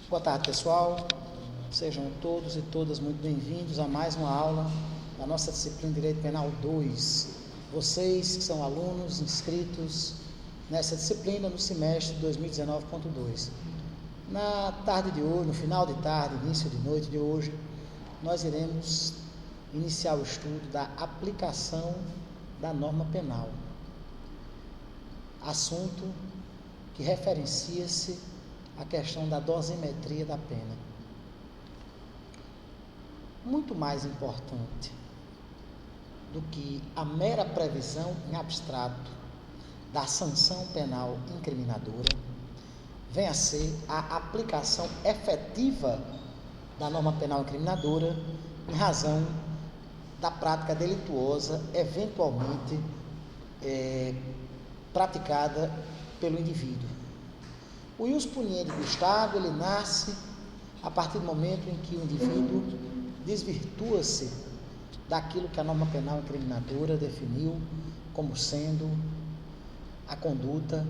Boa tarde, pessoal. Sejam todos e todas muito bem-vindos a mais uma aula da nossa disciplina de Direito Penal 2. Vocês que são alunos inscritos nessa disciplina no semestre 2019.2. Na tarde de hoje, no final de tarde, início de noite de hoje, nós iremos iniciar o estudo da aplicação da norma penal. Assunto que referencia-se à questão da dosimetria da pena. Muito mais importante do que a mera previsão em abstrato da sanção penal incriminadora, vem a ser a aplicação efetiva da norma penal incriminadora em razão da prática delituosa eventualmente praticada pelo indivíduo. O ius puniendi do Estado, ele nasce a partir do momento em que o indivíduo desvirtua-se daquilo que a norma penal incriminadora definiu como sendo a conduta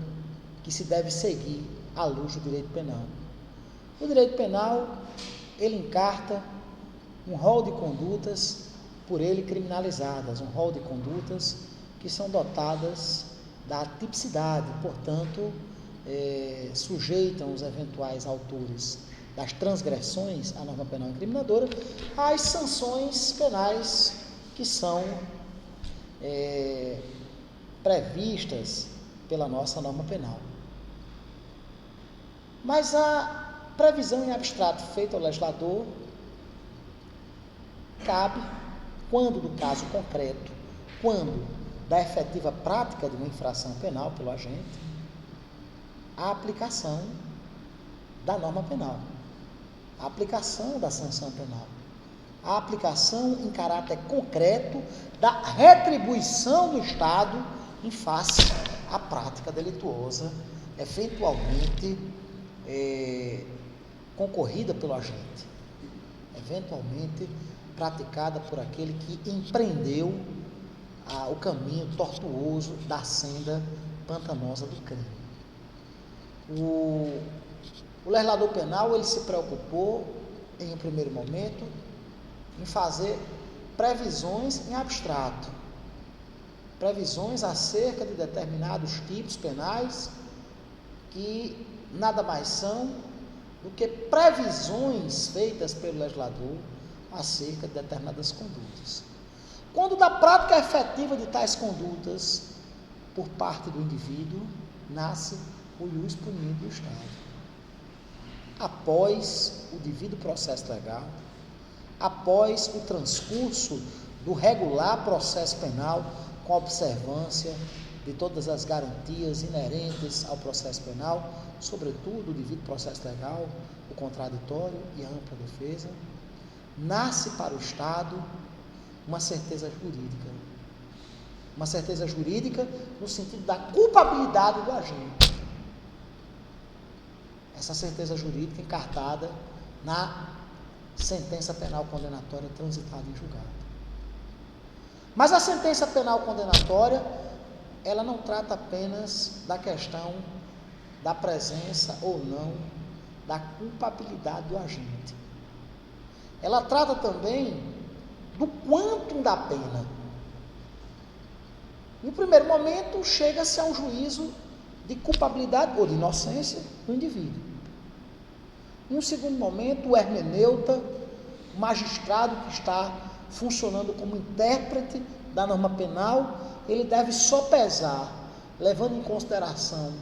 que se deve seguir à luz do direito penal. O direito penal, ele encarta um rol de condutas por ele criminalizadas, um rol de condutas que são dotadas da tipicidade, portanto, sujeitam os eventuais autores das transgressões à norma penal incriminadora às sanções penais que são previstas pela nossa norma penal. Mas a previsão em abstrato feita ao legislador cabe quando do caso concreto, quando da efetiva prática de uma infração penal pelo agente, a aplicação da norma penal, a aplicação da sanção penal, a aplicação em caráter concreto da retribuição do Estado em face à prática delituosa, eventualmente concorrida pelo agente, eventualmente praticada por aquele que empreendeu o caminho tortuoso da senda pantanosa do crime. O legislador penal, ele se preocupou, em um primeiro momento, em fazer previsões em abstrato, previsões acerca de determinados tipos penais que nada mais são do que previsões feitas pelo legislador acerca de determinadas condutas. Quando da prática efetiva de tais condutas por parte do indivíduo, nasce o ius puniendi do Estado. Após o devido processo legal, após o transcurso do regular processo penal, com a observância de todas as garantias inerentes ao processo penal, sobretudo o devido processo legal, o contraditório e a ampla defesa, nasce para o Estado uma certeza jurídica. Uma certeza jurídica no sentido da culpabilidade do agente. Essa certeza jurídica encartada na sentença penal condenatória transitada em julgado. Mas a sentença penal condenatória, ela não trata apenas da questão da presença ou não da culpabilidade do agente. Ela trata também do quantum da pena. No primeiro momento, chega-se a um juízo de culpabilidade ou de inocência do indivíduo. Em um segundo momento, o hermeneuta, o magistrado que está funcionando como intérprete da norma penal, ele deve sopesar, levando em consideração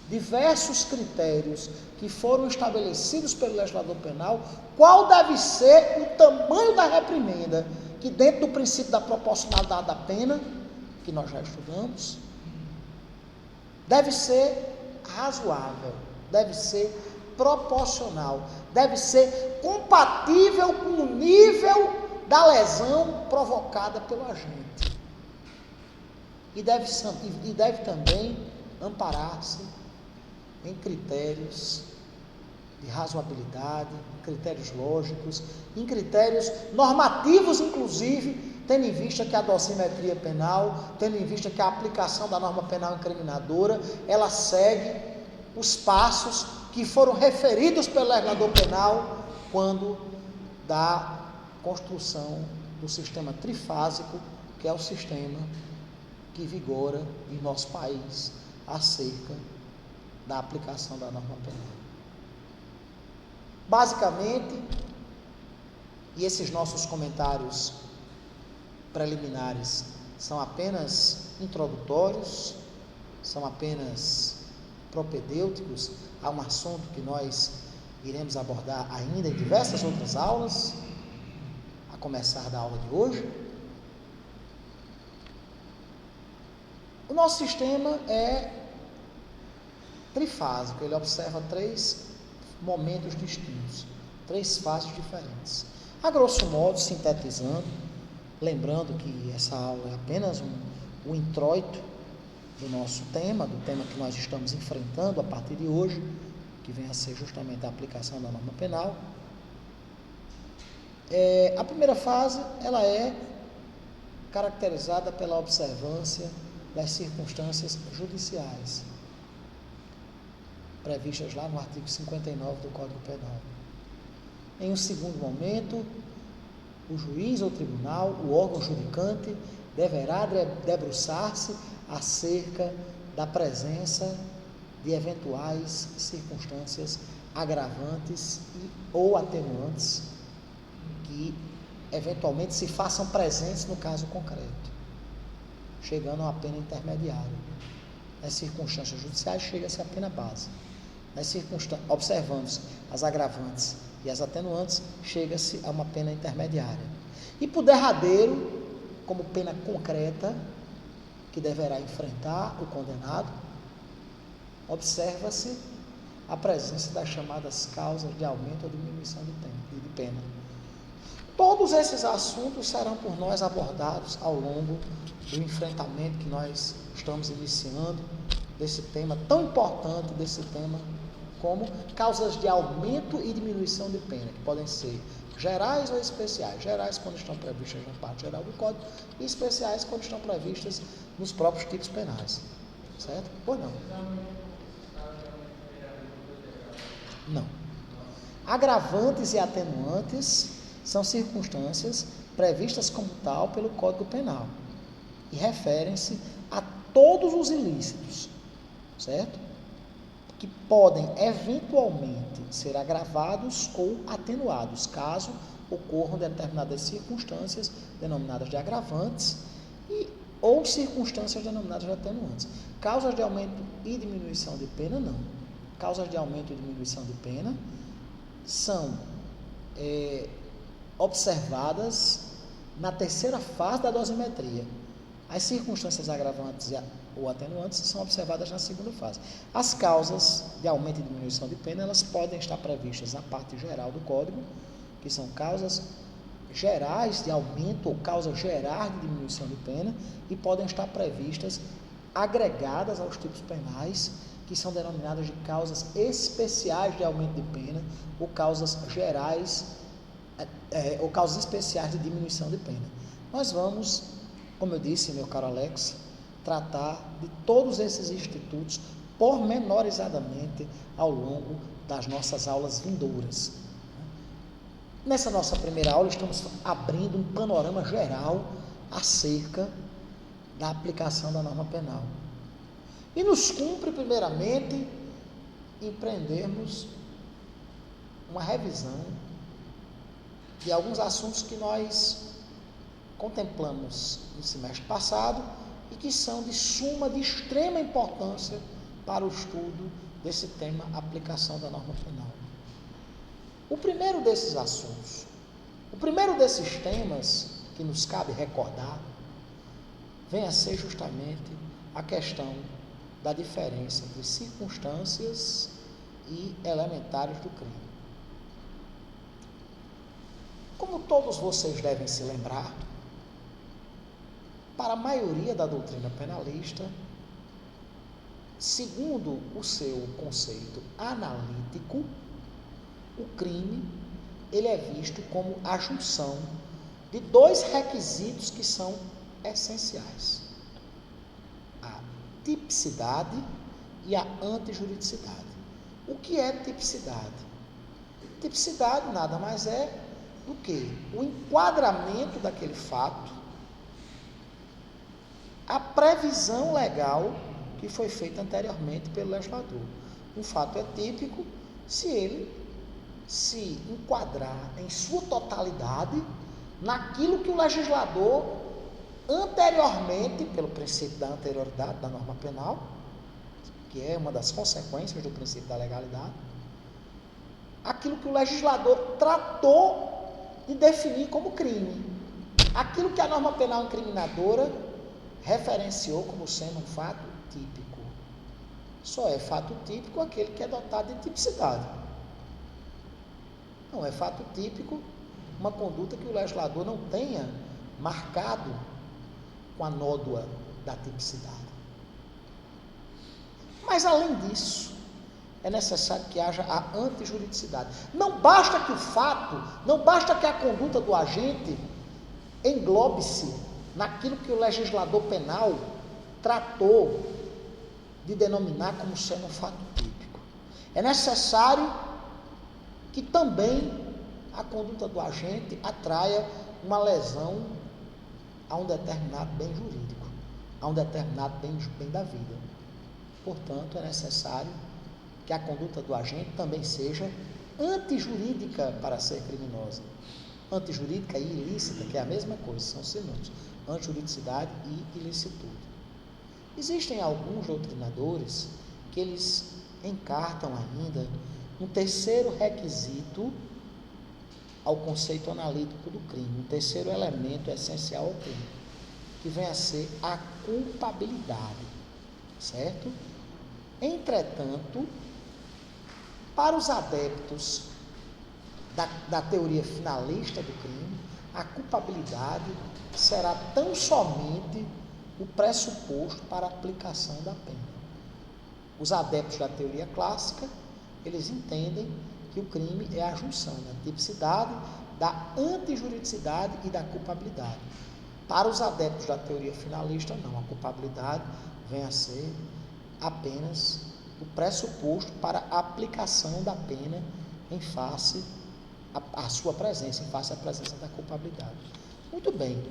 diversos critérios que foram estabelecidos pelo legislador penal, qual deve ser o tamanho da reprimenda, que dentro do princípio da proporcionalidade da pena, que nós já estudamos, deve ser razoável, deve ser proporcional, deve ser compatível com o nível da lesão provocada pelo agente. E deve também amparar-se em critérios de razoabilidade, em critérios lógicos, em critérios normativos, inclusive, tendo em vista que a dosimetria penal, tendo em vista que a aplicação da norma penal incriminadora, ela segue os passos que foram referidos pelo legislador penal quando da construção do sistema trifásico, que é o sistema que vigora em nosso país acerca da aplicação da norma penal. Basicamente, e esses nossos comentários preliminares são apenas introdutórios, são apenas propedêuticos a um assunto que nós iremos abordar ainda em diversas outras aulas, a começar da aula de hoje. O nosso sistema é trifásico, ele observa 3 momentos distintos, 3 fases diferentes. A grosso modo, sintetizando, lembrando que essa aula é apenas um introito do nosso tema, do tema que nós estamos enfrentando a partir de hoje, que vem a ser justamente a aplicação da norma penal. A primeira fase, ela é caracterizada pela observância das circunstâncias judiciais, previstas lá no artigo 59 do Código Penal. Em um segundo momento, o juiz ou tribunal, o órgão judicante, deverá debruçar-se acerca da presença de eventuais circunstâncias agravantes ou atenuantes que eventualmente se façam presentes no caso concreto, chegando a uma pena intermediária. Nas circunstâncias judiciais chega-se à pena base. Observando-se as agravantes e as atenuantes, chega-se a uma pena intermediária. E por derradeiro, como pena concreta, que deverá enfrentar o condenado, observa-se a presença das chamadas causas de aumento ou diminuição de pena. Todos esses assuntos serão por nós abordados ao longo do enfrentamento que nós estamos iniciando, desse tema tão importante, desse tema como causas de aumento e diminuição de pena, que podem ser gerais ou especiais. Gerais quando estão previstas na parte geral do Código e especiais quando estão previstas nos próprios tipos penais. Certo? Ou não? Não. Agravantes e atenuantes são circunstâncias previstas como tal pelo Código Penal e referem-se a todos os ilícitos, certo? Que podem eventualmente ser agravados ou atenuados, caso ocorram determinadas circunstâncias denominadas de agravantes ou circunstâncias denominadas de atenuantes. Causas de aumento e diminuição de pena, não. Causas de aumento e diminuição de pena são observadas na terceira fase da dosimetria. As circunstâncias agravantes ou atenuantes são observadas na segunda fase. As causas de aumento e diminuição de pena, elas podem estar previstas na parte geral do Código, que são causas gerais de aumento ou causas gerais de diminuição de pena, e podem estar previstas agregadas aos tipos penais, que são denominadas de causas especiais de aumento de pena, ou causas gerais, ou causas especiais de diminuição de pena. Nós vamos, como eu disse, meu caro Alex, tratar de todos esses institutos pormenorizadamente ao longo das nossas aulas vindouras. Nessa nossa primeira aula, estamos abrindo um panorama geral acerca da aplicação da norma penal. E nos cumpre, primeiramente, empreendermos uma revisão de alguns assuntos que nós contemplamos no semestre passado e que são de extrema importância para o estudo desse tema, aplicação da norma penal. O primeiro desses assuntos, o primeiro desses temas que nos cabe recordar, vem a ser justamente a questão da diferença entre circunstâncias e elementares do crime. Como todos vocês devem se lembrar, para a maioria da doutrina penalista, segundo o seu conceito analítico, o crime ele é visto como a junção de 2 requisitos que são essenciais: a tipicidade e a antijuridicidade. O que é tipicidade? Tipicidade nada mais é do que o enquadramento daquele fato, a previsão legal que foi feita anteriormente pelo legislador. Um fato é típico se ele se enquadrar em sua totalidade naquilo que o legislador anteriormente, pelo princípio da anterioridade da norma penal, que é uma das consequências do princípio da legalidade, aquilo que o legislador tratou de definir como crime, aquilo que a norma penal incriminadora referenciou como sendo um fato típico. Só é fato típico aquele que é dotado de tipicidade. Não é fato típico uma conduta que o legislador não tenha marcado com a nódoa da tipicidade. Mas, além disso, é necessário que haja a antijuridicidade. Não basta que o fato, não basta que a conduta do agente englobe-se naquilo que o legislador penal tratou de denominar como sendo um fato típico. É necessário que também a conduta do agente atraia uma lesão a um determinado bem jurídico, a um determinado bem da vida. Portanto, é necessário que a conduta do agente também seja antijurídica para ser criminosa. Antijurídica e ilícita, que é a mesma coisa, são sinônimos. Antijuridicidade e ilicitude. Existem alguns doutrinadores que eles encartam ainda um terceiro requisito ao conceito analítico do crime, um terceiro elemento essencial ao crime, que vem a ser a culpabilidade, certo? Entretanto, para os adeptos da teoria finalista do crime, a culpabilidade será tão somente o pressuposto para a aplicação da pena. Os adeptos da teoria clássica, eles entendem que o crime é a junção da tipicidade, da antijuridicidade e da culpabilidade. Para os adeptos da teoria finalista, não. A culpabilidade vem a ser apenas o pressuposto para a aplicação da pena em face à sua presença, em face à presença da culpabilidade. Muito bem,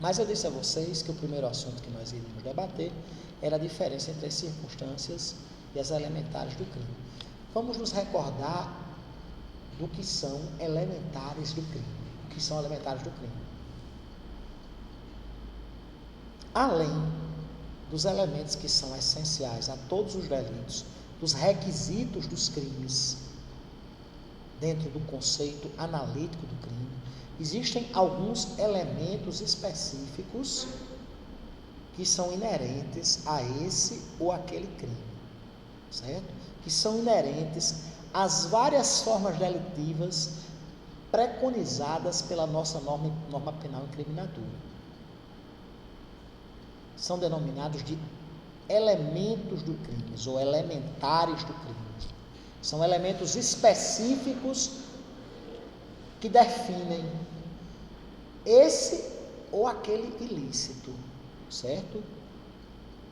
mas eu disse a vocês que o primeiro assunto que nós iríamos debater era a diferença entre as circunstâncias e as elementares do crime. Vamos nos recordar do que são elementares do crime. O que são elementares do crime? Além dos elementos que são essenciais a todos os delitos, dos requisitos dos crimes, dentro do conceito analítico do crime, existem alguns elementos específicos que são inerentes a esse ou aquele crime, certo? Que são inerentes às várias formas delitivas preconizadas pela nossa norma penal incriminadora. São denominados de elementos do crime, ou elementares do crime. São elementos específicos que definem esse ou aquele ilícito, certo?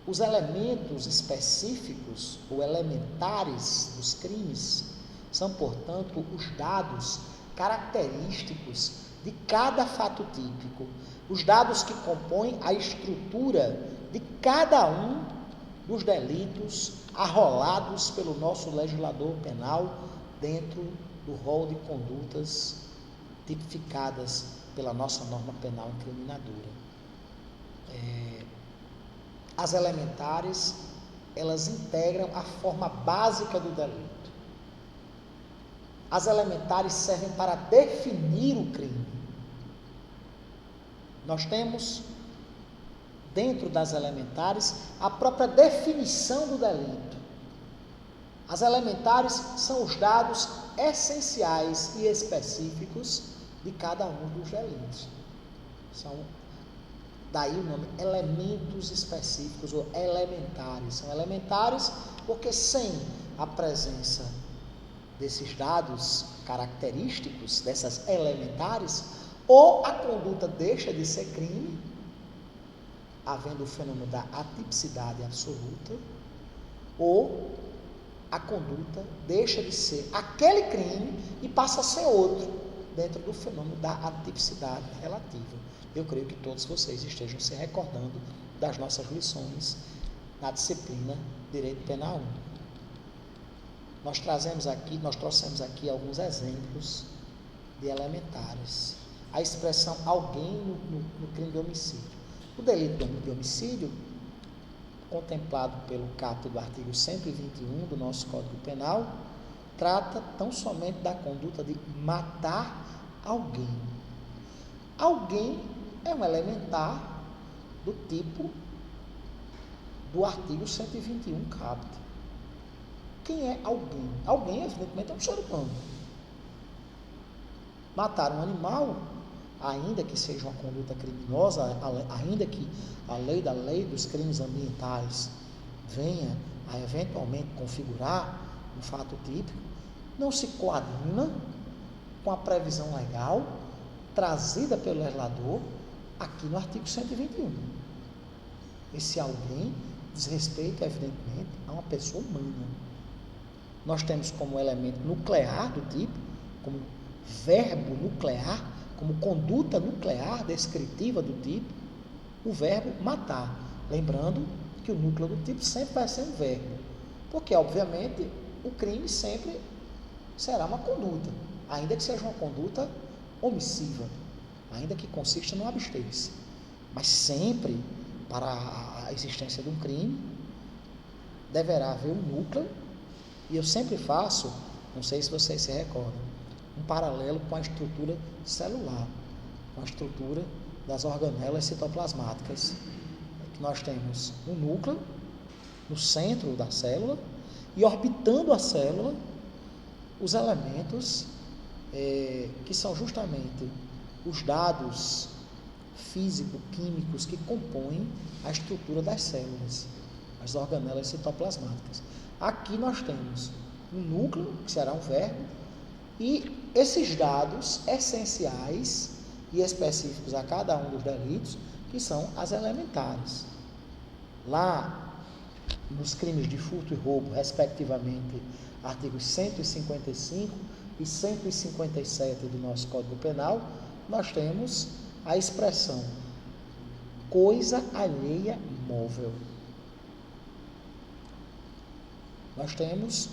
Os elementos específicos ou elementares dos crimes são, portanto, os dados característicos de cada fato típico, os dados que compõem a estrutura de cada um dos delitos arrolados pelo nosso legislador penal dentro do rol de condutas tipificadas pela nossa norma penal incriminadora. As elementares, elas integram a forma básica do delito. As elementares servem para definir o crime. Nós temos, dentro das elementares, a própria definição do delito. As elementares são os dados essenciais e específicos de cada um dos delitos. São, daí o nome, elementos específicos ou elementares. São elementares porque sem a presença desses dados característicos, dessas elementares, ou a conduta deixa de ser crime, havendo o fenômeno da atipicidade absoluta, ou a conduta deixa de ser aquele crime e passa a ser outro, dentro do fenômeno da atipicidade relativa. Eu creio que todos vocês estejam se recordando das nossas lições na disciplina Direito Penal 1. Nós trouxemos aqui alguns exemplos de elementares. A expressão alguém no crime de homicídio. O delito de homicídio, contemplado pelo caput do artigo 121 do nosso Código Penal, trata tão somente da conduta de matar alguém. Alguém é um elementar do tipo do artigo 121 caput. Quem é alguém? Alguém, evidentemente, é um ser humano. Matar um animal, ainda que seja uma conduta criminosa, ainda que a lei dos crimes ambientais venha a eventualmente configurar um fato típico, não se coaduna com a previsão legal trazida pelo legislador aqui no artigo 121. Esse alguém diz respeito, evidentemente, a uma pessoa humana. Nós temos como elemento nuclear do tipo, como verbo nuclear, como conduta nuclear descritiva do tipo, o verbo matar. Lembrando que o núcleo do tipo sempre vai ser um verbo, porque, obviamente, o crime sempre será uma conduta, ainda que seja uma conduta omissiva, ainda que consista no abster-se. Mas sempre, para a existência de um crime, deverá haver um núcleo, e eu sempre faço, não sei se vocês se recordam, um paralelo com a estrutura celular, com a estrutura das organelas citoplasmáticas, que nós temos um núcleo no centro da célula e orbitando a célula os elementos que são justamente os dados físico-químicos que compõem a estrutura das células, as organelas citoplasmáticas. Aqui nós temos um núcleo, que será um verbo, e esses dados essenciais e específicos a cada um dos delitos, que são as elementares. Lá, nos crimes de furto e roubo, respectivamente, artigos 155 e 157 do nosso Código Penal, nós temos a expressão coisa alheia móvel. Nós temos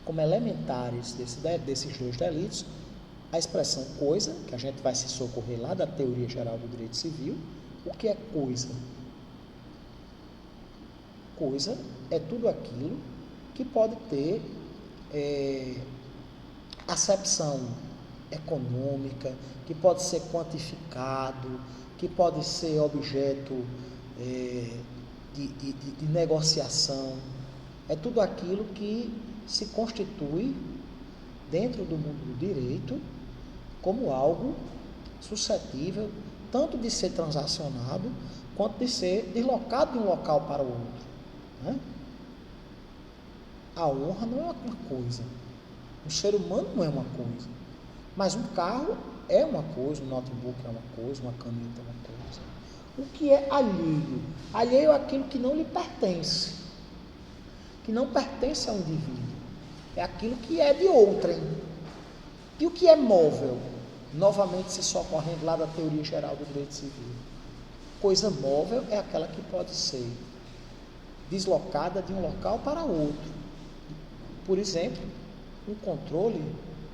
como elementares desses dois delitos a expressão coisa, que a gente vai se socorrer lá da teoria geral do direito civil. O que é coisa? Coisa é tudo aquilo que pode ter acepção econômica, que pode ser quantificado, que pode ser objeto de negociação. É tudo aquilo que se constitui dentro do mundo do direito como algo suscetível tanto de ser transacionado quanto de ser deslocado de um local para o outro, né? A honra não é uma coisa, um ser humano não é uma coisa, mas um carro é uma coisa, um notebook é uma coisa, uma caneta é uma coisa. O que é alheio? Alheio é aquilo que não lhe pertence, que não pertence ao indivíduo, é aquilo que é de outrem. E o que é móvel? Novamente se socorrendo lá da teoria geral do direito civil. Coisa móvel é aquela que pode ser deslocada de um local para outro. Por exemplo, um controle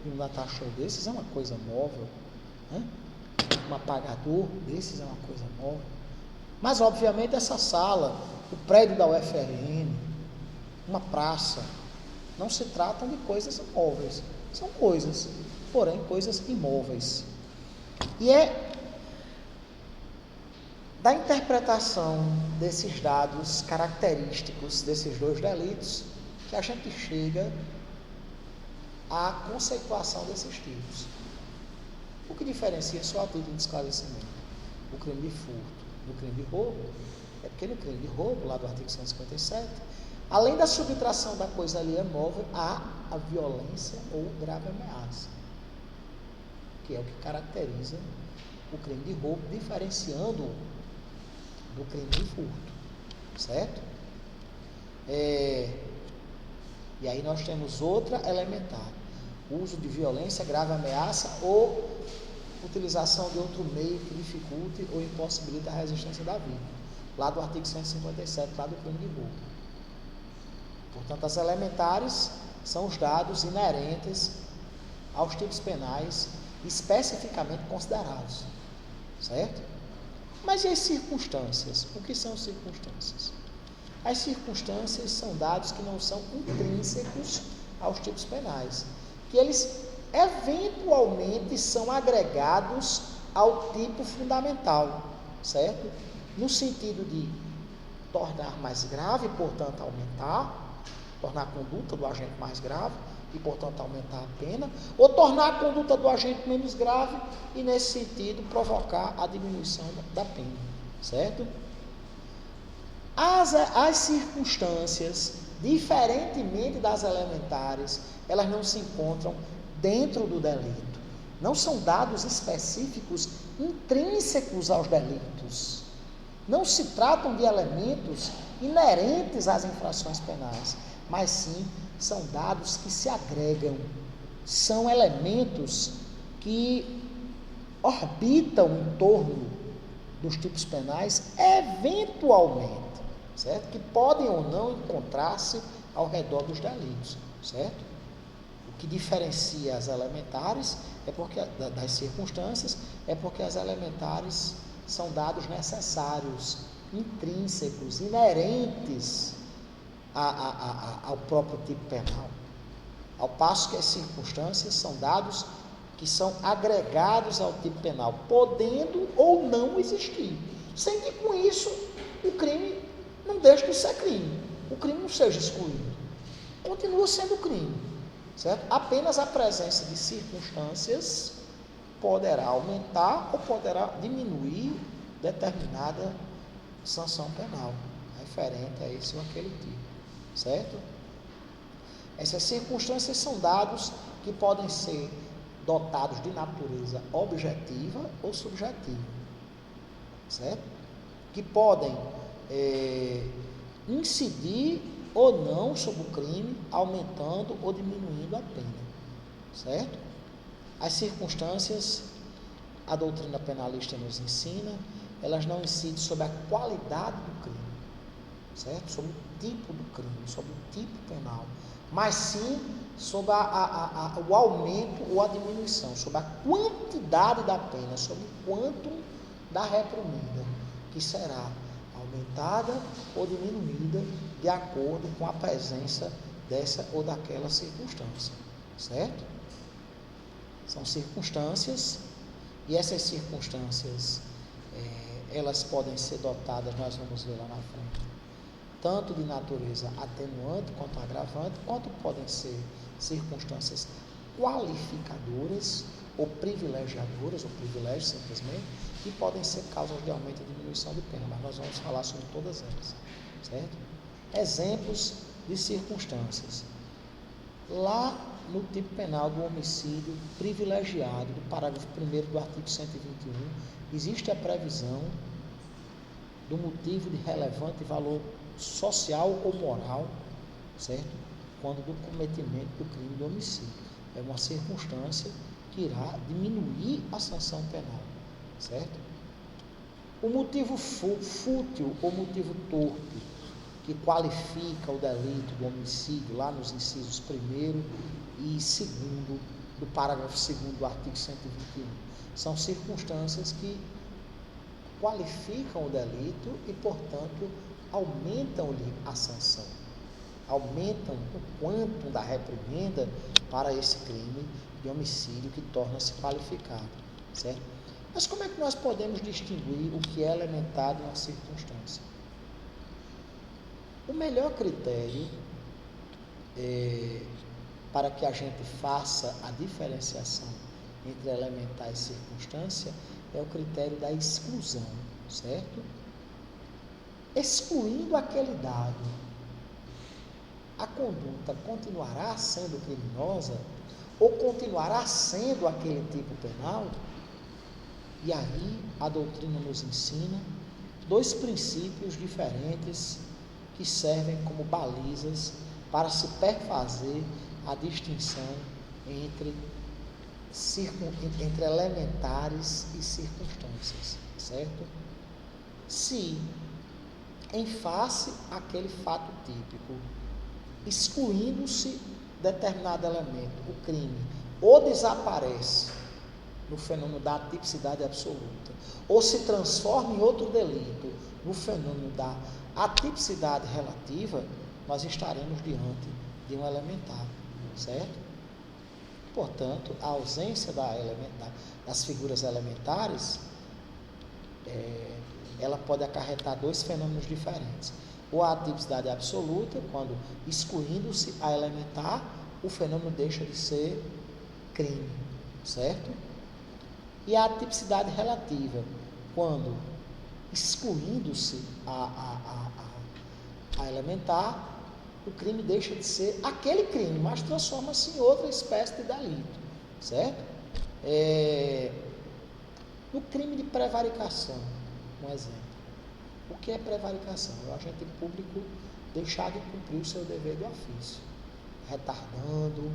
de um datashow desses é uma coisa móvel, né? Um apagador desses é uma coisa móvel. Mas, obviamente, essa sala, o prédio da UFRN, uma praça, não se tratam de coisas móveis, são coisas, porém coisas imóveis. E é da interpretação desses dados característicos desses dois delitos que a gente chega à conceituação desses tipos. O que diferencia só a título de esclarecimento o crime de furto do crime de roubo é porque no crime de roubo, lá do artigo 157, além da subtração da coisa alheia móvel, há a violência ou grave ameaça, que é o que caracteriza o crime de roubo, diferenciando-o do crime de furto, certo? E aí nós temos outra elementar: uso de violência, grave ameaça ou utilização de outro meio que dificulte ou impossibilite a resistência da vida. Lá do artigo 157, lá do crime de roubo. Portanto, as elementares são os dados inerentes aos tipos penais especificamente considerados, certo? Mas e as circunstâncias? O que são circunstâncias? As circunstâncias são dados que não são intrínsecos aos tipos penais, que eles eventualmente são agregados ao tipo fundamental, certo? No sentido de tornar mais grave, portanto aumentar, tornar a conduta do agente mais grave e, portanto, aumentar a pena, ou tornar a conduta do agente menos grave e, nesse sentido, provocar a diminuição da pena, certo? As circunstâncias, diferentemente das elementares, elas não se encontram dentro do delito. Não são dados específicos intrínsecos aos delitos. Não se tratam de elementos inerentes às infrações penais, mas sim são dados que se agregam, são elementos que orbitam em torno dos tipos penais eventualmente, certo? Que podem ou não encontrar-se ao redor dos delitos, certo? O que diferencia as elementares é porque das circunstâncias é porque as elementares são dados necessários, intrínsecos, inerentes ao próprio tipo penal, ao passo que as circunstâncias são dados que são agregados ao tipo penal, podendo ou não existir, sem que com isso o crime não deixe de ser crime, o crime não seja excluído, continua sendo crime, certo? Apenas a presença de circunstâncias poderá aumentar ou poderá diminuir determinada sanção penal referente a esse ou aquele tipo, certo? Essas circunstâncias são dados que podem ser dotados de natureza objetiva ou subjetiva, certo? Que podem incidir ou não sobre o crime, aumentando ou diminuindo a pena, certo? As circunstâncias, a doutrina penalista nos ensina, elas não incidem sobre a qualidade do crime, certo? Sobre o tipo do crime, sobre o tipo penal, mas sim sobre o aumento ou a diminuição, sobre a quantidade da pena, sobre o quantum da reprimenda, que será aumentada ou diminuída de acordo com a presença dessa ou daquela circunstância, certo? São circunstâncias, e essas circunstâncias, elas podem ser dotadas, nós vamos ver lá na frente, tanto de natureza atenuante quanto agravante, quanto podem ser circunstâncias qualificadoras ou privilegiadoras, ou privilégios simplesmente, que podem ser causas de aumento e diminuição de pena, mas nós vamos falar sobre todas elas, certo? Exemplos de circunstâncias. Lá no tipo penal do homicídio privilegiado, do parágrafo 1º do artigo 121, existe a previsão do motivo de relevante valor social ou moral, certo? Quando do cometimento do crime de homicídio. É uma circunstância que irá diminuir a sanção penal, certo? O motivo fútil ou motivo torpe, que qualifica o delito do homicídio, lá nos incisos 1º e 2º do parágrafo 2º do artigo 121, são circunstâncias que qualificam o delito e, portanto, aumentam-lhe a sanção, aumentam o quantum da reprimenda para esse crime de homicídio que torna-se qualificado, certo? Mas como é que nós podemos distinguir o que é elementar de uma circunstância? O melhor critério para que a gente faça a diferenciação entre elementar e circunstância é o critério da exclusão, certo? Excluindo aquele dado, a conduta continuará sendo criminosa ou continuará sendo aquele tipo penal? E aí a doutrina nos ensina dois princípios diferentes que servem como balizas para se perfazer a distinção entre elementares e circunstâncias, certo? Se, em face àquele fato típico, excluindo-se determinado elemento, o crime, ou desaparece no fenômeno da atipicidade absoluta, ou se transforma em outro delito no fenômeno da atipicidade relativa, nós estaremos diante de um elementar, certo? Portanto, a ausência das figuras elementares, ela pode acarretar dois fenômenos diferentes. Ou a atipicidade absoluta, quando excluindo-se a elementar, o fenômeno deixa de ser crime, certo? E a atipicidade relativa, quando excluindo-se a elementar, o crime deixa de ser aquele crime, mas transforma-se em outra espécie de delito, certo? No crime de prevaricação, um exemplo. O que é prevaricação? É o agente público deixar de cumprir o seu dever de ofício, retardando,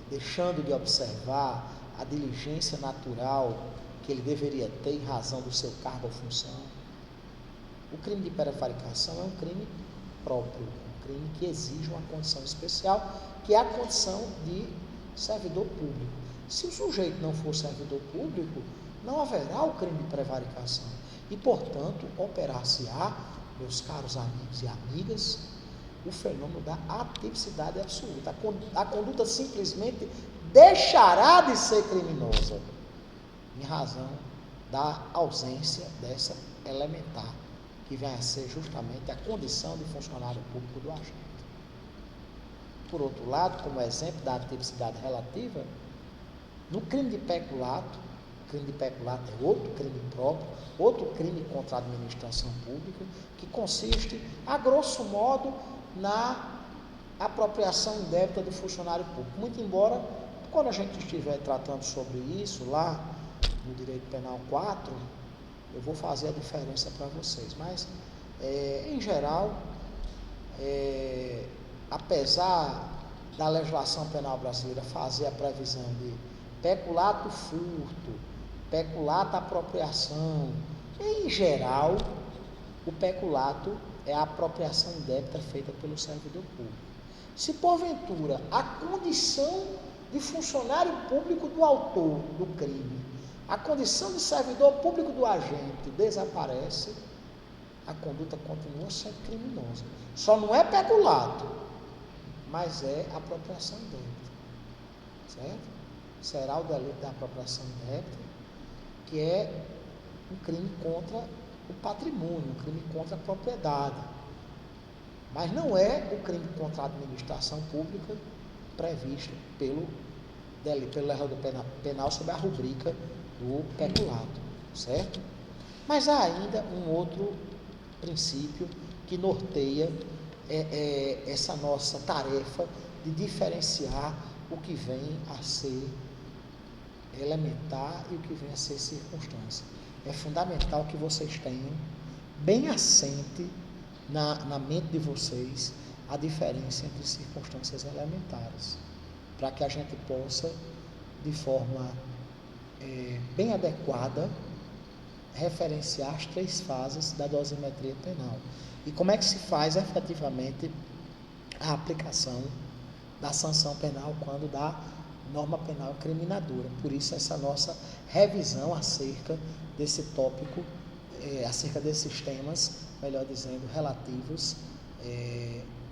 deixando de observar a diligência natural que ele deveria ter em razão do seu cargo ou função. O crime de prevaricação é um crime próprio, um crime que exige uma condição especial, que é a condição de servidor público. Se o sujeito não for servidor público, não haverá o crime de prevaricação. E, portanto, operar-se-á, meus caros amigos e amigas, o fenômeno da atipicidade absoluta. A conduta simplesmente deixará de ser criminosa em razão da ausência dessa elementar, que vem a ser justamente a condição de funcionário público do agente. Por outro lado, como exemplo da atipicidade relativa, no crime de peculato, o crime de peculato é outro crime próprio, outro crime contra a administração pública, que consiste, a grosso modo, na apropriação indébita do funcionário público. Muito embora, quando a gente estiver tratando sobre isso, lá no Direito Penal 4, eu vou fazer a diferença para vocês. Mas, em geral, apesar da legislação penal brasileira fazer a previsão de peculato furto, peculato apropriação, em geral, o peculato é a apropriação indébita feita pelo servidor público. Se porventura a condição de funcionário público do autor do crime, a condição de servidor público do agente desaparece, a conduta continua sendo criminosa. Só não é peculato, mas é apropriação indébita, certo? Será o delito da apropriação indébita, que é um crime contra o patrimônio, um crime contra a propriedade. Mas não é o crime contra a administração pública previsto pelo legislador penal sob a rubrica do peculato, certo? Mas há ainda um outro princípio que norteia essa nossa tarefa de diferenciar o que vem a ser elementar e o que vem a ser circunstância. É fundamental que vocês tenham bem assente na mente de vocês a diferença entre circunstâncias elementares, para que a gente possa, de forma bem adequada, referenciar as três fases da dosimetria penal. E como é que se faz efetivamente a aplicação da sanção penal quando da norma penal incriminadora. Por isso, essa nossa revisão acerca desse tópico, acerca desses temas, melhor dizendo, relativos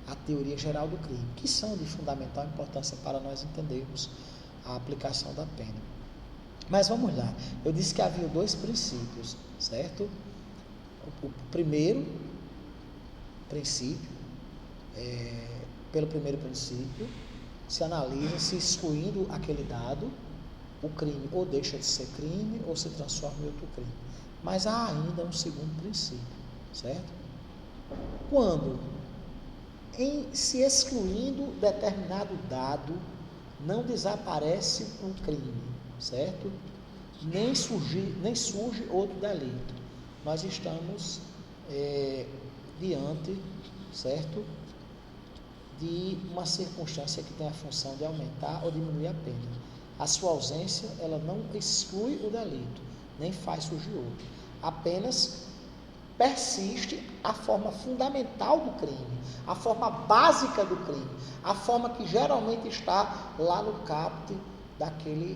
à teoria geral do crime, que são de fundamental importância para nós entendermos a aplicação da pena. Mas vamos lá, eu disse que havia dois princípios, certo? O primeiro princípio, pelo primeiro princípio, se analisa se excluindo aquele dado, o crime ou deixa de ser crime ou se transforma em outro crime. Mas há ainda um segundo princípio, certo? Quando, se excluindo determinado dado, não desaparece um crime, certo? Nem surge outro delito. Nós estamos diante certo? De uma circunstância que tem a função de aumentar ou diminuir a pena. A sua ausência, ela não exclui o delito, nem faz surgir outro. Apenas persiste a forma fundamental do crime, a forma básica do crime, a forma que geralmente está lá no caput daquele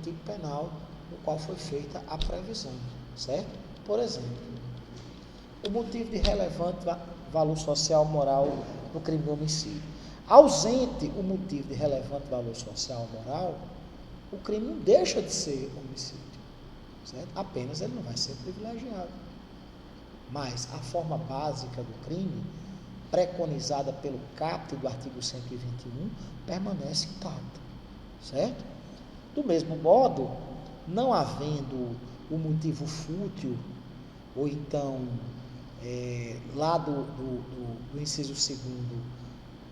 tipo penal no qual foi feita a previsão, certo? Por exemplo, o motivo de relevante valor social moral no crime de homicídio. Ausente o motivo de relevante valor social moral, o crime não deixa de ser homicídio, certo? Apenas ele não vai ser privilegiado. Mas a forma básica do crime, preconizada pelo caput do artigo 121, permanece intacta, certo? Do mesmo modo, não havendo o motivo fútil, ou então, lá do inciso 2º,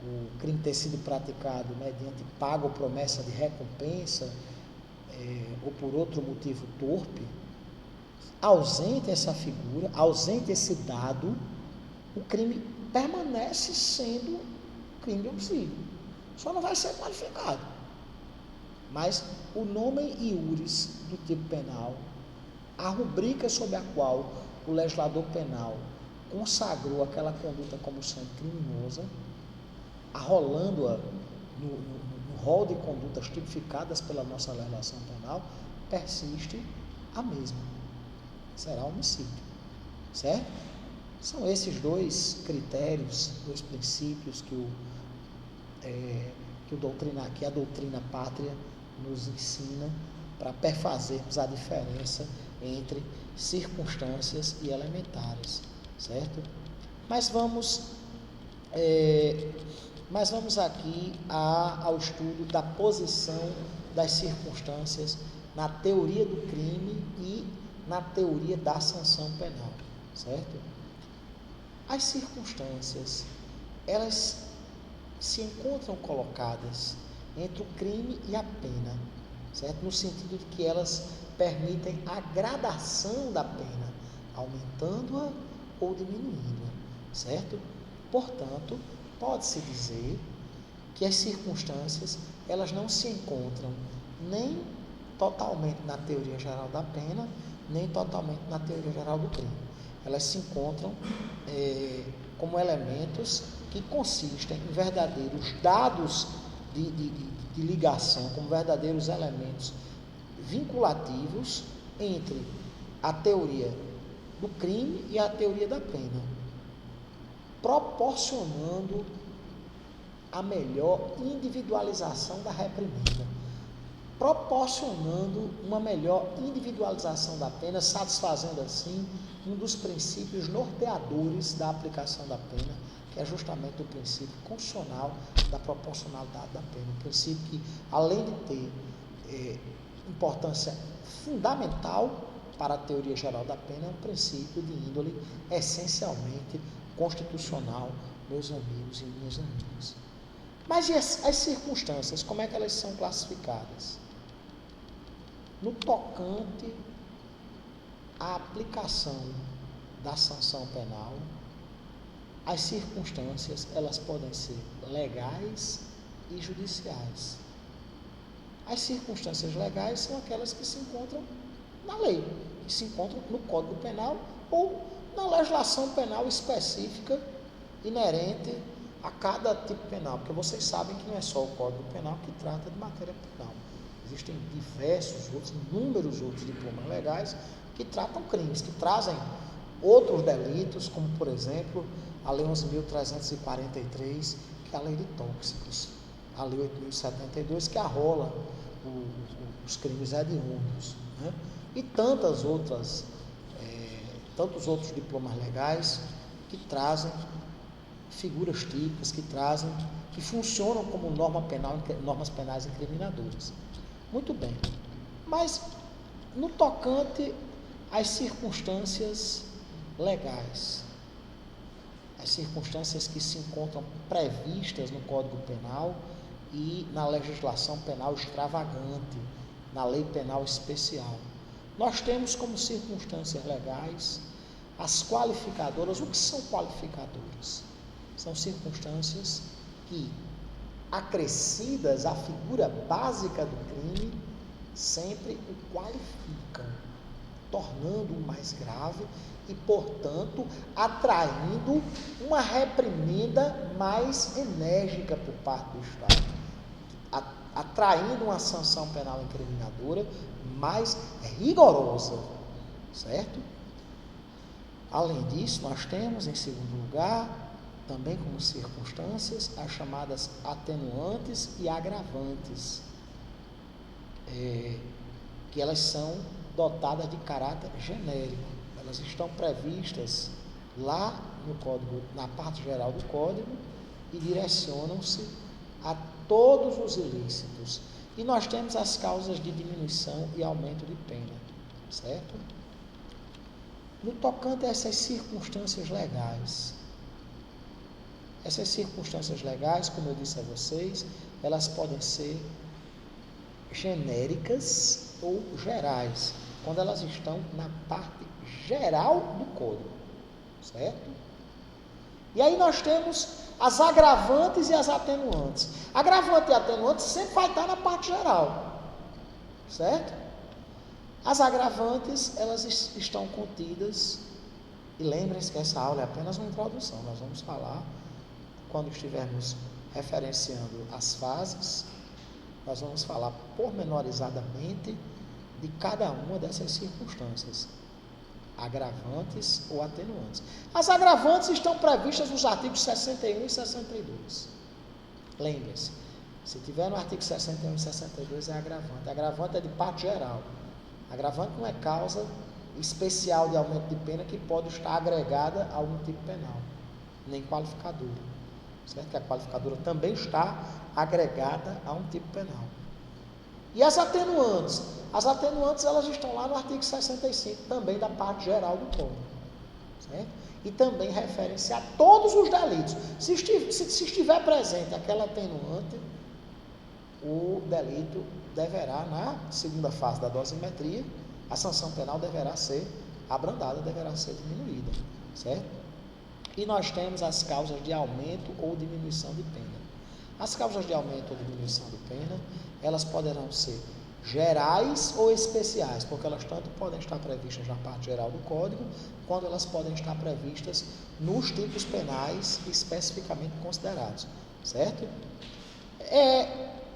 o crime ter sido praticado mediante pago ou promessa de recompensa, ou por outro motivo torpe, ausente essa figura, ausente esse dado, o crime permanece sendo crime de homicídio. Só não vai ser qualificado. Mas o nome iuris do tipo penal, a rubrica sob a qual o legislador penal consagrou aquela conduta como sendo criminosa, arrolando-a no rol de condutas tipificadas pela nossa legislação penal, persiste a mesma. Será homicídio, certo? São esses dois critérios, dois princípios que a doutrina pátria nos ensina para perfazermos a diferença entre circunstâncias e elementares, certo? Mas vamos aqui ao estudo da posição das circunstâncias na teoria do crime e na teoria da sanção penal, certo? As circunstâncias, elas se encontram colocadas entre o crime e a pena, certo? No sentido de que elas permitem a gradação da pena, aumentando-a ou diminuindo-a, certo? Portanto, pode-se dizer que as circunstâncias, elas não se encontram nem totalmente na teoria geral da pena, nem totalmente na teoria geral do crime. Elas se encontram como elementos que consistem em verdadeiros dados de ligação, como verdadeiros elementos vinculativos entre a teoria do crime e a teoria da pena, proporcionando a melhor individualização da reprimenda, proporcionando uma melhor individualização da pena, satisfazendo assim um dos princípios norteadores da aplicação da pena, que é justamente o princípio constitucional da proporcionalidade da pena, um princípio que, além de ter importância fundamental para a teoria geral da pena, é um princípio de índole essencialmente constitucional, meus amigos e minhas amigas. Mas e as circunstâncias, como é que elas são classificadas? No tocante à aplicação da sanção penal, as circunstâncias, elas podem ser legais e judiciais. As circunstâncias legais são aquelas que se encontram na lei, que se encontram no Código Penal ou na legislação penal específica inerente a cada tipo penal, porque vocês sabem que não é só o Código Penal que trata de matéria penal. Existem diversos outros, inúmeros outros diplomas legais que tratam crimes, que trazem outros delitos, como, por exemplo, a Lei 11.343, que é a Lei de Tóxicos, a Lei 8.072, que arrola os crimes hediondos, né? E tantos outros diplomas legais que trazem figuras típicas, que funcionam como normas penais incriminadoras. Muito bem, mas no tocante às circunstâncias legais, as circunstâncias que se encontram previstas no Código Penal e na legislação penal extravagante, na lei penal especial, nós temos como circunstâncias legais as qualificadoras. O que são qualificadoras? são circunstâncias que, acrescidas à figura básica do crime, sempre o qualificam, tornando-o mais grave e, portanto, atraindo uma reprimenda mais enérgica por parte do Estado, atraindo uma sanção penal incriminadora mais rigorosa, certo? Além disso, nós temos, em segundo lugar, também como circunstâncias, as chamadas atenuantes e agravantes, que elas são dotadas de caráter genérico. Elas estão previstas lá no Código, na parte geral do Código, e direcionam-se a todos os ilícitos. E nós temos as causas de diminuição e aumento de pena, certo? No tocante a essas circunstâncias legais, como eu disse a vocês, elas podem ser genéricas ou gerais, quando elas estão na parte geral do código, certo? E aí nós temos as agravantes e as atenuantes. Agravante e atenuante sempre vai estar na parte geral, certo? As agravantes, elas estão contidas, e lembrem-se que essa aula é apenas uma introdução, nós vamos falar, quando estivermos referenciando as fases, nós vamos falar pormenorizadamente de cada uma dessas circunstâncias, agravantes ou atenuantes. As agravantes estão previstas nos artigos 61 e 62. Lembrem-se, se tiver no artigo 61 e 62 é agravante. Agravante é de parte geral. Agravante não é causa especial de aumento de pena que pode estar agregada a algum tipo penal, nem qualificadora. Certo? Que a qualificadora também está agregada a um tipo penal. E as atenuantes? As atenuantes, elas estão lá no artigo 65, também da parte geral do Código. Certo? E também referem-se a todos os delitos. Se estiver presente aquela atenuante, o delito deverá, na segunda fase da dosimetria, a sanção penal deverá ser abrandada, deverá ser diminuída. Certo? E nós temos as causas de aumento ou diminuição de pena. As causas de aumento ou diminuição de pena, elas poderão ser gerais ou especiais, porque elas tanto podem estar previstas na parte geral do Código, quanto elas podem estar previstas nos tipos penais especificamente considerados, certo?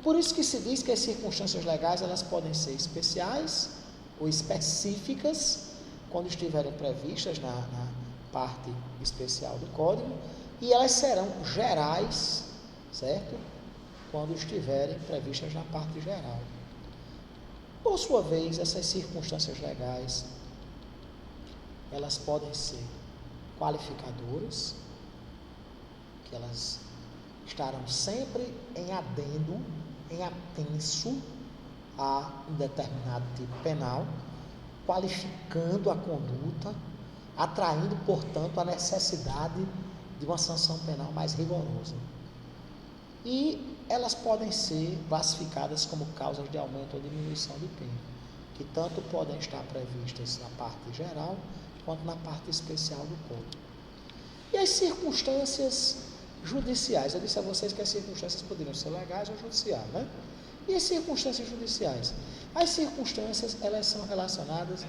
Por isso que se diz que as circunstâncias legais, elas podem ser especiais ou específicas, quando estiverem previstas na parte especial do Código, e elas serão gerais, certo? Quando estiverem previstas na parte geral. Por sua vez, essas circunstâncias legais, elas podem ser qualificadoras, que elas estarão sempre em adendo, em atenso a um determinado tipo penal, qualificando a conduta, atraindo, portanto, a necessidade de uma sanção penal mais rigorosa. E elas podem ser classificadas como causas de aumento ou diminuição de pena, que tanto podem estar previstas na parte geral, quanto na parte especial do Código. E as circunstâncias judiciais? Eu disse a vocês que as circunstâncias poderiam ser legais ou judiciais, né? E as circunstâncias judiciais? As circunstâncias, elas são relacionadas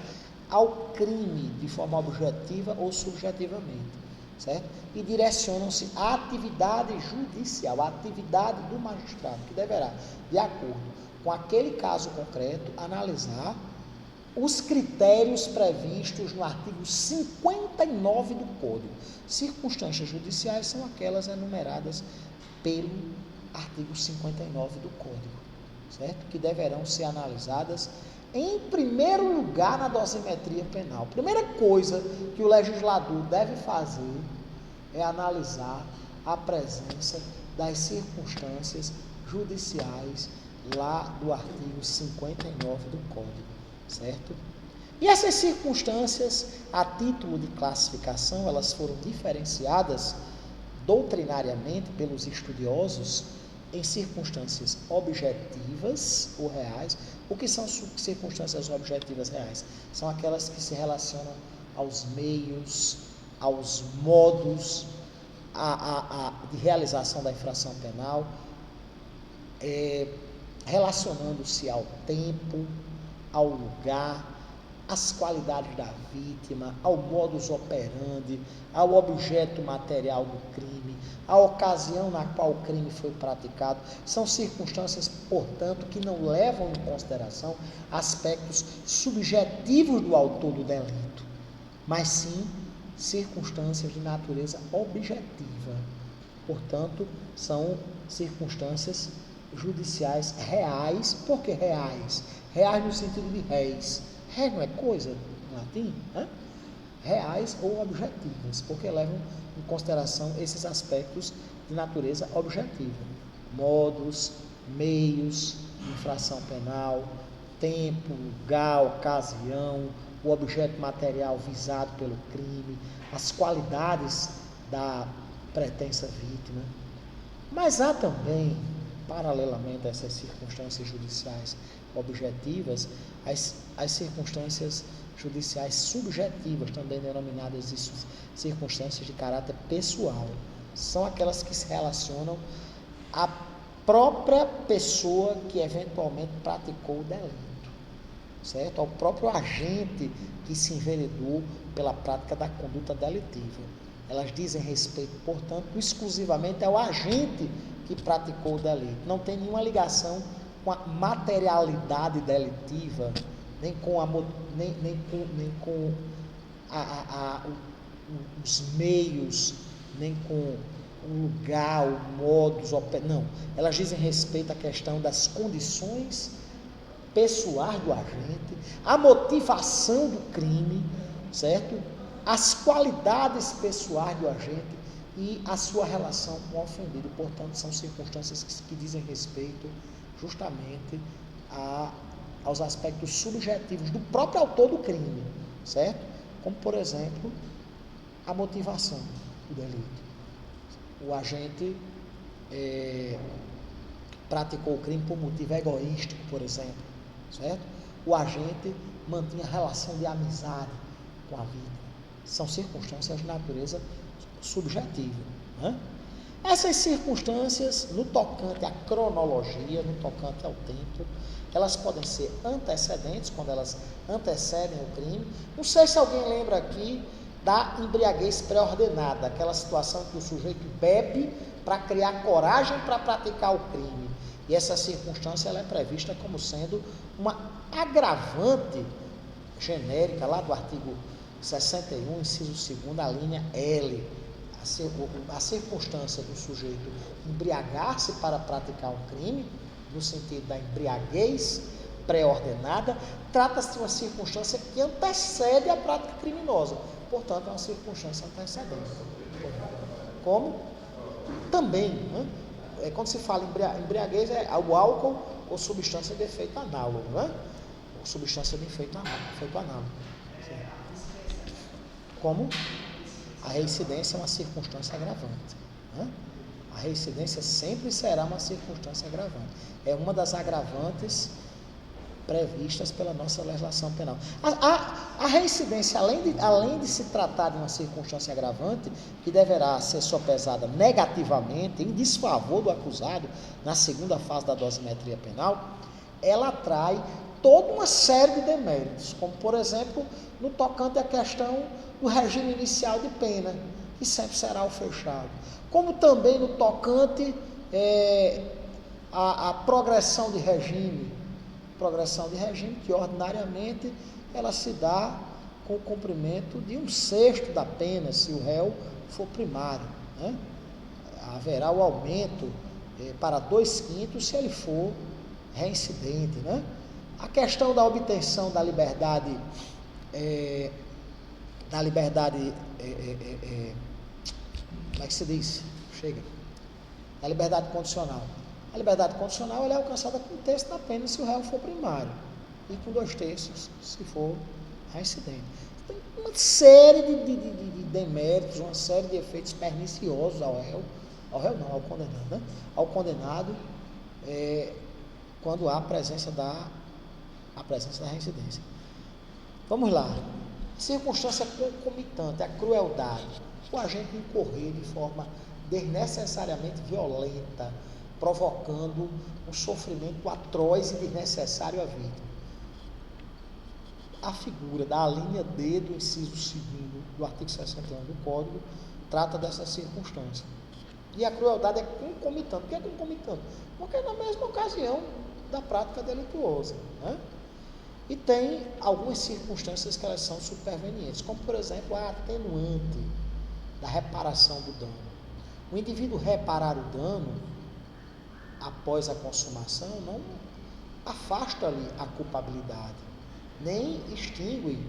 ao crime de forma objetiva ou subjetivamente, certo? E direcionam-se à atividade judicial, à atividade do magistrado, que deverá, de acordo com aquele caso concreto, analisar os critérios previstos no artigo 59 do Código. Circunstâncias judiciais são aquelas enumeradas pelo artigo 59 do Código, certo? Que deverão ser analisadas em primeiro lugar na dosimetria penal. Primeira coisa que o legislador deve fazer é analisar a presença das circunstâncias judiciais lá do artigo 59 do Código, certo? E essas circunstâncias, a título de classificação, elas foram diferenciadas doutrinariamente pelos estudiosos em circunstâncias objetivas ou reais. O que são circunstâncias objetivas reais? São aquelas que se relacionam aos meios, aos modos de realização da infração penal, relacionando-se ao tempo, ao lugar, às qualidades da vítima, ao modus operandi, ao objeto material do crime, à ocasião na qual o crime foi praticado. São circunstâncias, portanto, que não levam em consideração aspectos subjetivos do autor do delito, mas sim circunstâncias de natureza objetiva. Portanto, são circunstâncias judiciais reais. Por que reais? Reais no sentido de réis. Ré não é coisa, em latim, né? Reais ou objetivas, porque levam em consideração esses aspectos de natureza objetiva. Modos, meios de infração penal, tempo, lugar, ocasião, o objeto material visado pelo crime, as qualidades da pretensa vítima. Mas há também, paralelamente a essas circunstâncias judiciais objetivas, as circunstâncias judiciais subjetivas, também denominadas circunstâncias de caráter pessoal. São aquelas que se relacionam à própria pessoa que eventualmente praticou o delito, certo? Ao próprio agente que se enveredou pela prática da conduta delitiva. Elas dizem respeito, portanto, exclusivamente ao agente que praticou o delito. Não tem nenhuma ligação com a materialidade delitiva, nem com os meios, nem com o lugar, o modus operandi. Não, elas dizem respeito à questão das condições pessoais do agente, a motivação do crime, certo? As qualidades pessoais do agente e a sua relação com o ofendido. Portanto, são circunstâncias que dizem respeito justamente aos aspectos subjetivos do próprio autor do crime, certo? Como, por exemplo, a motivação do delito. O agente praticou o crime por motivo egoístico, por exemplo, certo? O agente mantinha relação de amizade com a vítima. São circunstâncias de natureza subjetiva, né? Essas circunstâncias, no tocante à cronologia, no tocante ao tempo, elas podem ser antecedentes, quando elas antecedem o crime. Não sei se alguém lembra aqui da embriaguez pré-ordenada, aquela situação que o sujeito bebe para criar coragem para praticar o crime. E essa circunstância ela é prevista como sendo uma agravante genérica, lá do artigo 61, inciso 2º, a linha L. A circunstância do sujeito embriagar-se para praticar um crime, no sentido da embriaguez pré-ordenada, trata-se de uma circunstância que antecede a prática criminosa. Portanto, é uma circunstância antecedente. Como? Também, né? Quando se fala em embriaguez, é o álcool ou substância de efeito análogo, né? Ou substância de efeito análogo. Como? A reincidência é uma circunstância agravante, né? A reincidência sempre será uma circunstância agravante. É uma das agravantes previstas pela nossa legislação penal. A reincidência, além de se tratar de uma circunstância agravante, que deverá ser sopesada negativamente, em desfavor do acusado, na segunda fase da dosimetria penal, ela atrai toda uma série de deméritos, como, por exemplo, no tocante à questão do regime inicial de pena, que sempre será o fechado, como também no tocante à progressão de regime, que ordinariamente ela se dá com o cumprimento de 1/6 da pena, se o réu for primário, né? Haverá o aumento para 2/5 se ele for reincidente, né? A questão da obtenção da liberdade, como é que se diz? Da liberdade condicional. A liberdade condicional ela é alcançada com 1/3 da pena se o réu for primário e com 2/3 se for reincidente. Tem uma série de deméritos, uma série de efeitos perniciosos ao condenado, né? Ao condenado, quando há a presença da reincidência. Vamos lá. Circunstância concomitante, a crueldade. o agente incorrer de forma desnecessariamente violenta, provocando um sofrimento atroz e desnecessário à vítima. A figura da linha D do inciso 2º do artigo 61 do Código trata dessa circunstância. E a crueldade é concomitante. Por que é concomitante? Porque é na mesma ocasião da prática delituosa, né? E tem algumas circunstâncias que elas são supervenientes, como, por exemplo, a atenuante da reparação do dano. O indivíduo reparar o dano após a consumação não afasta ali a culpabilidade, nem extingue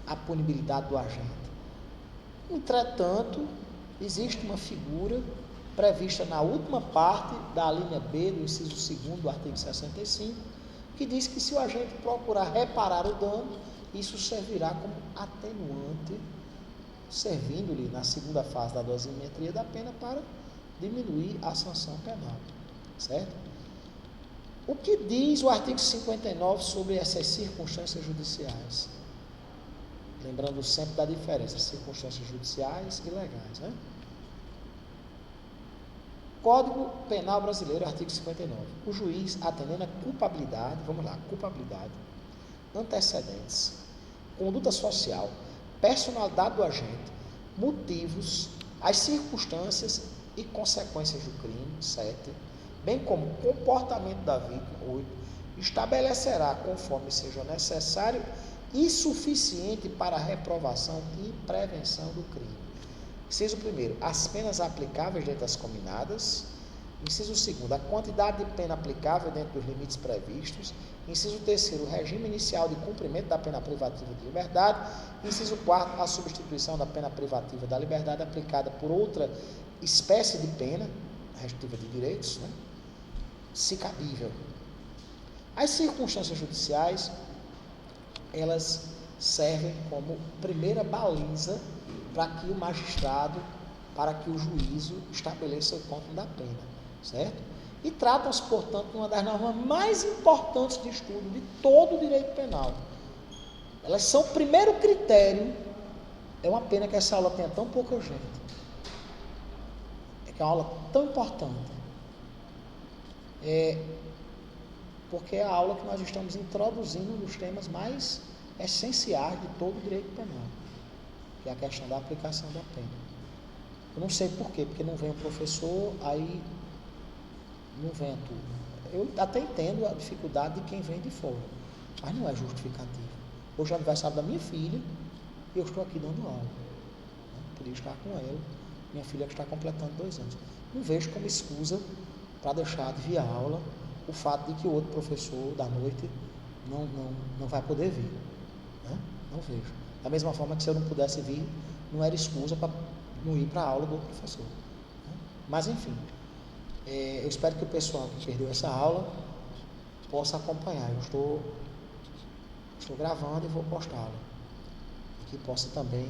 a punibilidade do agente. Entretanto, existe uma figura prevista na última parte da linha B do inciso 2º do artigo 65, que diz que se o agente procurar reparar o dano, isso servirá como atenuante, servindo-lhe na segunda fase da dosimetria da pena para diminuir a sanção penal, certo? O que diz o artigo 59 sobre essas circunstâncias judiciais? Lembrando sempre da diferença, circunstâncias judiciais e legais, né? Código Penal Brasileiro, artigo 59. O juiz, atendendo a culpabilidade, vamos lá, culpabilidade, antecedentes, conduta social, personalidade do agente, motivos, as circunstâncias e consequências do crime, 7, bem como comportamento da vítima, 8, estabelecerá, conforme seja necessário e suficiente para a reprovação e prevenção do crime. Inciso 1º, as penas aplicáveis dentro das cominadas. Inciso 2º, a quantidade de pena aplicável dentro dos limites previstos. Inciso 3º, o regime inicial de cumprimento da pena privativa de liberdade. Inciso 4º, a substituição da pena privativa da liberdade aplicada por outra espécie de pena, restritiva de direitos, né? Se cabível. As circunstâncias judiciais, elas servem como primeira baliza para que o magistrado, para que o juízo estabeleça o quantum da pena, certo? E tratam-se, portanto, de uma das normas mais importantes de estudo de todo o direito penal. Elas são o primeiro critério. É uma pena que essa aula tenha tão pouca gente. É que é uma aula tão importante. Porque é a aula que nós estamos introduzindo um dos temas mais essenciais de todo o direito penal, que é a questão da aplicação da pena. Eu não sei por quê, porque não vem o professor, aí não vem a turma. Eu até entendo a dificuldade de quem vem de fora, mas não é justificativo. Hoje é aniversário da minha filha e eu estou aqui dando aula, né? Podia estar com ela, minha filha que está completando 2 anos. Não vejo como excusa para deixar de vir à aula o fato de que o outro professor da noite não vai poder vir, né? Não vejo. Da mesma forma que se eu não pudesse vir, não era excusa para não ir para a aula do outro professor, né? Mas enfim, eu espero que o pessoal que perdeu essa aula possa acompanhar. Eu estou gravando e vou postá-la, e que possa também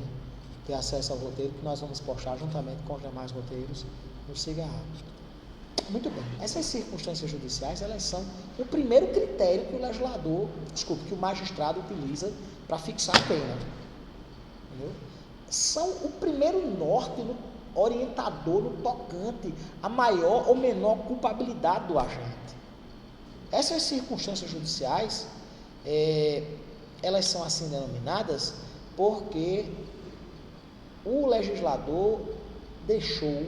ter acesso ao roteiro que nós vamos postar juntamente com os demais roteiros no Siga Rápido. Muito bem, essas circunstâncias judiciais, elas são o primeiro critério que que o magistrado utiliza para fixar a pena, entendeu? São o primeiro norte orientador no tocante a maior ou menor culpabilidade do agente. Essas circunstâncias judiciais, elas são assim denominadas porque o legislador deixou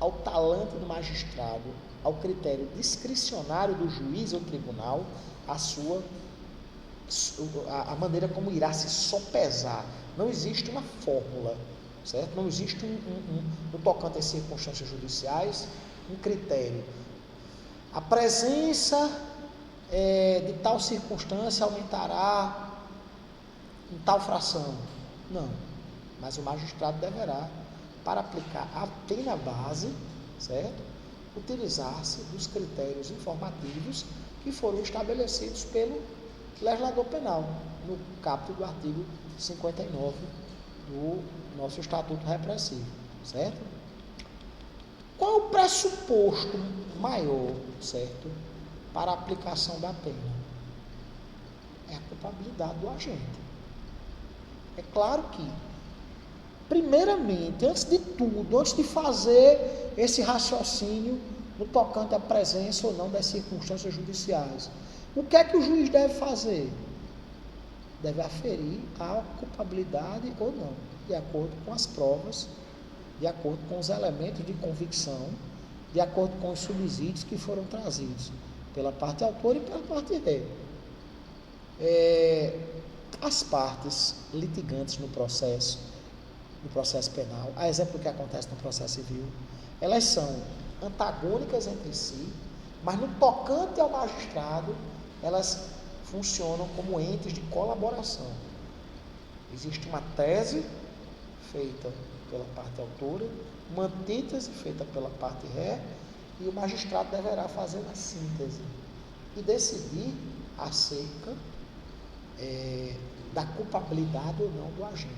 ao talante do magistrado, ao critério discricionário do juiz ou tribunal, a maneira como irá se sopesar. Não existe uma fórmula, certo? Não existe no tocante às circunstâncias judiciais, um critério. A presença de tal circunstância aumentará em tal fração. Não, mas o magistrado deverá, para aplicar a pena base, certo? Utilizar-se dos critérios informativos que foram estabelecidos pelo legislador penal, no caput do artigo 59 do nosso Estatuto Repressivo, certo? Qual é o pressuposto maior, certo, para a aplicação da pena? É a culpabilidade do agente. É claro que primeiramente, antes de tudo, antes de fazer esse raciocínio no tocante à presença ou não das circunstâncias judiciais, o que é que o juiz deve fazer? Deve aferir a culpabilidade ou não, de acordo com as provas, de acordo com os elementos de convicção, de acordo com os subsídios que foram trazidos pela parte autora e pela parte réu. As partes litigantes no processo penal, a exemplo do que acontece no processo civil, elas são antagônicas entre si, mas no tocante ao magistrado, elas funcionam como entes de colaboração. Existe uma tese feita pela parte autora, uma antítese feita pela parte ré, e o magistrado deverá fazer a síntese e decidir acerca da culpabilidade ou não do agente.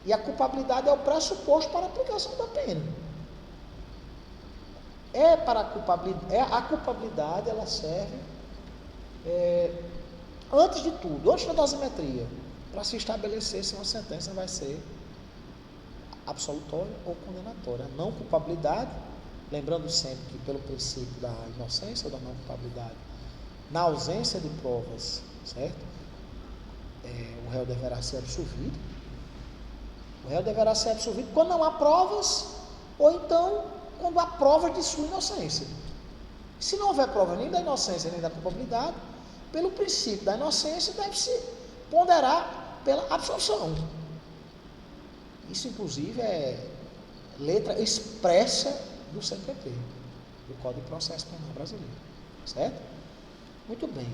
E a culpabilidade é o pressuposto para a aplicação da pena. A culpabilidade ela serve, antes de tudo, antes da dosimetria, para se estabelecer se uma sentença vai ser absolutória ou condenatória. A não culpabilidade, lembrando sempre que pelo princípio da inocência ou da não culpabilidade, na ausência de provas, certo? O réu deverá ser absolvido. O réu deverá ser absolvido quando não há provas, ou então quando há provas de sua inocência. Se não houver prova nem da inocência nem da culpabilidade, pelo princípio da inocência deve-se ponderar pela absolução. Isso, inclusive, é letra expressa do CPP, do Código de Processo Penal brasileiro. Certo? Muito bem.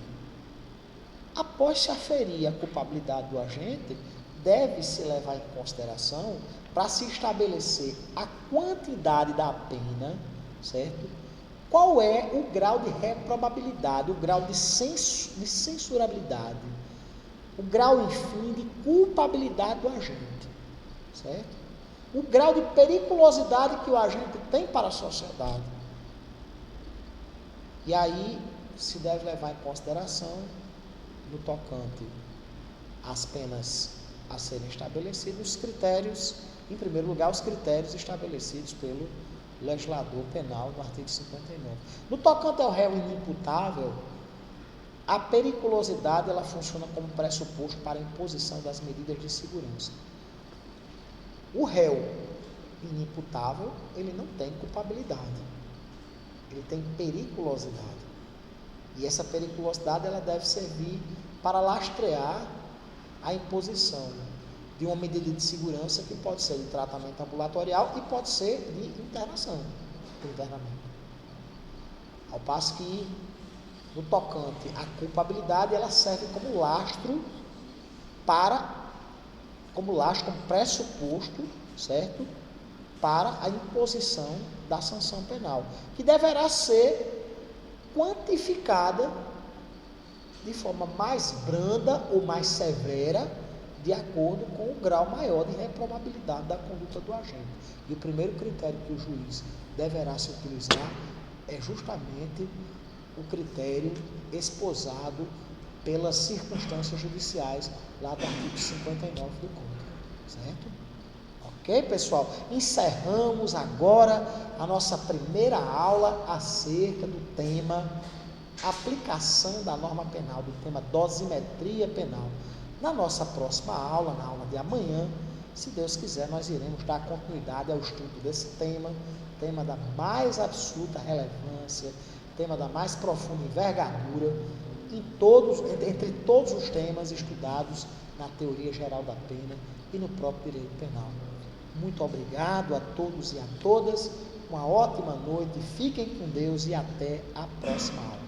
Após se aferir a culpabilidade do agente, deve-se levar em consideração para se estabelecer a quantidade da pena, certo? Qual é o grau de reprobabilidade, o grau de censurabilidade, o grau, enfim, de culpabilidade do agente, certo? O grau de periculosidade que o agente tem para a sociedade. E aí se deve levar em consideração, no tocante às penas a serem estabelecidos, os critérios, em primeiro lugar, os critérios estabelecidos pelo legislador penal no artigo 59. No tocante ao réu inimputável, a periculosidade ela funciona como pressuposto para a imposição das medidas de segurança. O réu inimputável, ele não tem culpabilidade, ele tem periculosidade. E essa periculosidade ela deve servir para lastrear a imposição de uma medida de segurança que pode ser de tratamento ambulatorial e pode ser de internação, internamento. Ao passo que, no tocante à culpabilidade, ela serve como lastro como pressuposto, certo? Para a imposição da sanção penal, que deverá ser quantificada de forma mais branda ou mais severa, de acordo com o grau maior de reprobabilidade da conduta do agente. E o primeiro critério que o juiz deverá se utilizar é justamente o critério esposado pelas circunstâncias judiciais lá do artigo 59 do Código, certo? Ok, pessoal? Encerramos agora a nossa primeira aula acerca do tema aplicação da norma penal, do tema dosimetria penal. Na nossa próxima aula, na aula de amanhã, se Deus quiser, nós iremos dar continuidade ao estudo desse tema da mais absoluta relevância, tema da mais profunda envergadura, entre todos os temas estudados na teoria geral da pena e no próprio direito penal. Muito obrigado a todos e a todas, uma ótima noite, fiquem com Deus e até a próxima aula.